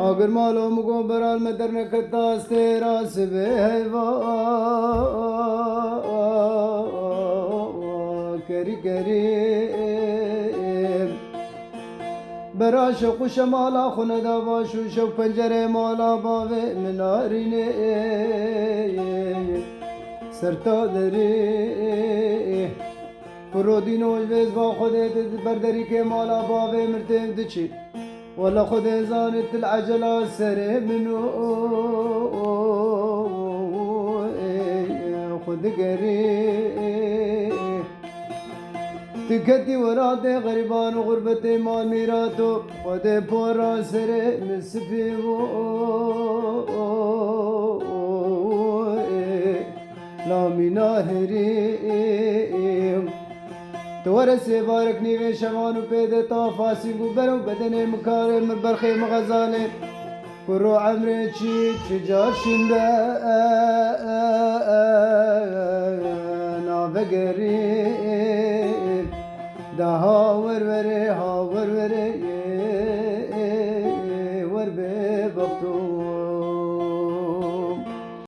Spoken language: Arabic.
اگر مالو مگو برال مدر نکتاس تیرا سبه هیوا کری کریم برا شق شمالا خوندا باشو شو پنجره مالا باوه منارینه سرتا دری فرودینوش ویز با خودت بردری که مالا باوه مرتم دچی ولا خود زانت العجلة سر منو خود قريب تكتي وراتي غريبان وغربتي مال ميراتو خود بورا سر مسفيو لا مناهري تورسي باركني في شمان وبيد طافاسي وبرو بدني مكارم برخي مغزالي كرو عمري تشيت شجار شندا نافقري دا هاور وري